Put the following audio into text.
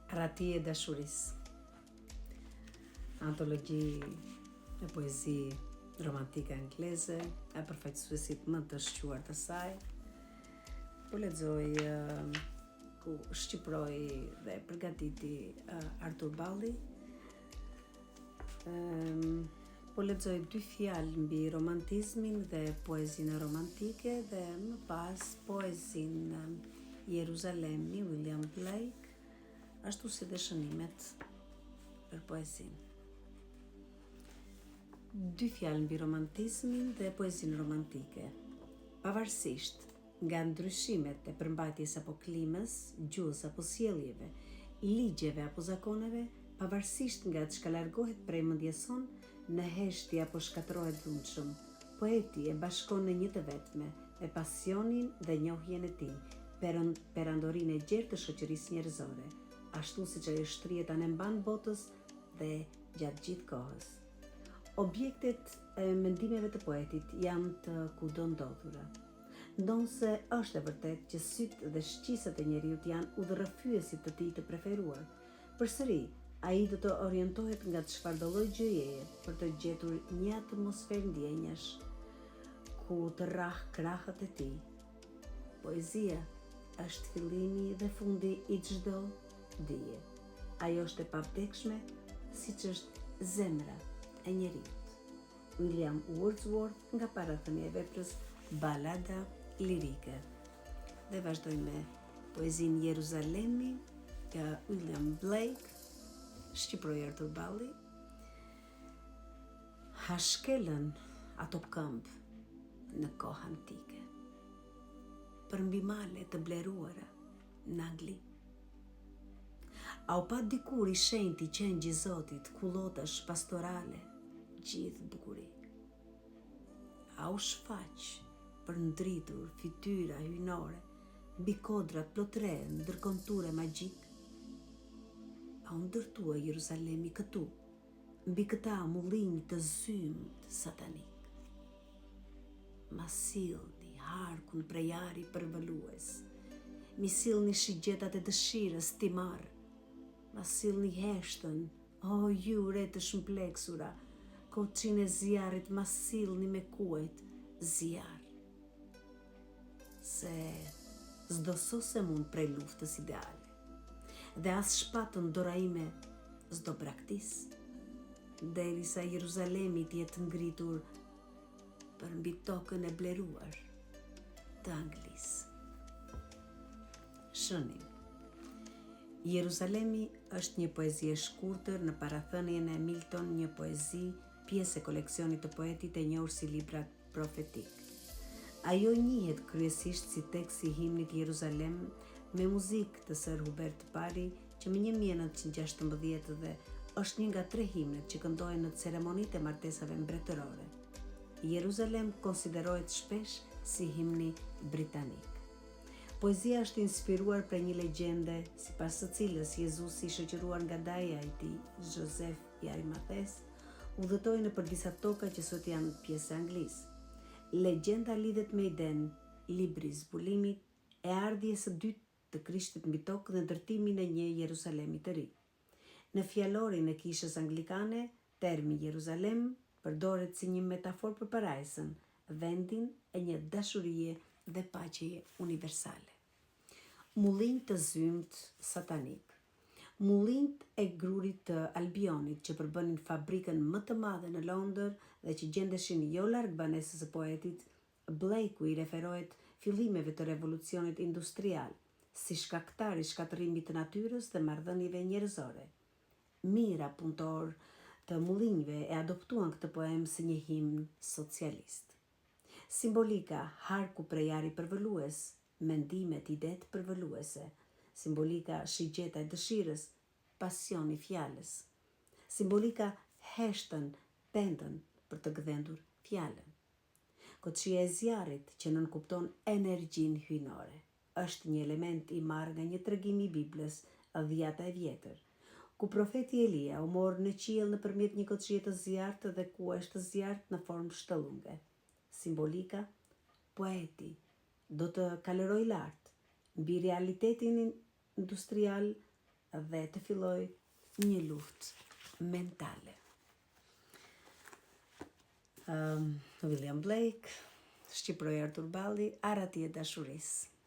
Rati e dashurisë. Antologji e poezi romantike angleze, e përfaqësuesit më të shquar të saj. Po lexoj ku shqiproi dhe përgatiti Artur Balli. Po lexoj 2 fjalë mbi romantizmin dhe poezinë romantike dhe më pas poezinë Jeruzalemi, William Blake, ashtu si dhe shënimet për poezinë. 2 fjalë mbi romantizmin dhe poezinë romantike. Pavarësisht nga ndryshimet e përmbajtjes apo klimës, gjuhës apo sjelljeve, ligjeve apo zakoneve, pavarësisht nga çka largohet prej mendjes son, në heshtje apo shkatërrohet dhunshëm, poeti e bashkon në një të vetme, me pasionin dhe njohjen e tij, perandorinë e gjerë të shoqërisë njerëzore, ashtu siç ajo shtrihet anë mban botës dhe gjatë gjithë kohës. Objektet e mendimeve të poetit janë të kudo ndodhura. Ndonse është e vërtet që sytë dhe shqisët e njeriut janë udhërrëfyesit të tij të preferuar. Përsëri, ai do të orientohet nga çfarëdo lloj gjëjeje për të gjetur një atmosferë ndjenjash ku të rrah krahët e tij. Poezia është fillimi dhe fundi i çdo dije. Ajo është e pavdekshme, siç është zemra e njeriut. William Wordsworth nga parathënia e veprës Balada lirike. Dhe vazhdojmë me poezinë Jeruzalemi nga William Blake, shqiproi Artur Balli. Ha shkelën ato këmbë në kohë antike, për mbi male të bleruara në Angli. A u pa dikur i shenjtë i qengj i Zotit, kullotash pastorale, gjithë bukuri. A u shfaq për ndritur fytyra hyjnore, mbi kodrat plotre, ndërkonture magjik? A u ndërtua Jeruzalemi këtu, mbi këta mullinj të zymt satanik? Ma sillni harkun prej ari përvëlues, mi sillni shigjetat e dëshirës timar, ma sillni heshtën, o ju re të shëmpleksura, koçin e zjarrit ma sillni me kuajt zjarr. Se s'do sosem unë prej luftës ideale, dhe as shpatën dora ime s'do braktis, derisa Jeruzalemi t'jetë ngritur për mbi tokën e bleruar të Anglisë. Shënim. Jeruzalemi është një poezi e shkurtër në parathënien e Milton, një poezi pjesë e koleksionit të poetit e njohur si libra profetik. Ajo njihet kryesisht si tekst i himnit Jeruzalem me muzikë të Sir Hubert Parry, që më 1916 dhe është një nga 3 himnet që këndohen në ceremonitë e martesave mbretërore. Jeruzalem konsiderohet shpesh si himni britanik. Poezia është inspiruar prej një legjende, sipas së cilës Jezusi, i shoqëruar nga daja i tij, Josef i Arimathes, udhëtoi nëpër disa toka që sot janë pjesë e Anglisë. Legjenda lidhet me idenë, libri i zbulimit, e ardhjes së dytë të Krishtit mbi tokë dhe ndërtimin e një Jeruzalemi të ri. Në fjalorin e kishës anglikane, termi Jeruzalem përdoret si një metaforë për parajsën, vendin e një dashurie dhe paqeje universale. Mullinj të zymt satanik. Mullinjt e grurit të Albionit që përbënin fabrikën më të madhe në Londër dhe që gjendeshin jo larg banesës së poetit, Blakeu i referohet fillimeve të revolucionit industrial, si shkaktar i shkatërrimit të natyrës dhe marrëdhënieve njerëzore. Mira punëtor të mullinjve e adoptuan këtë poem si një himn socialist. Simbolika, harku prej ari përvëlues, mendimet, idet përvëluese. Simbolika, shigjeta e dëshirës, pasioni fjalës. Simbolika, heshtën, pendën për të gdhendur fjalën. Koçia e zjarrit që nënkupton energjinë hyjnore, është një element i marrë nga një tregim i Biblës, Dhjata e vjetër, ku profeti Elia u mor në qiell nëpërmjet një koçie të zjarrt dhe kuajsh të zjarrt në formë shtollunge. Simbolika, poeti do të kaloroj lart mbi realitetin industrial dhe të filloj një luftë mentale. William Blake, shqiproi Artur Balli, Arati e dashurisë.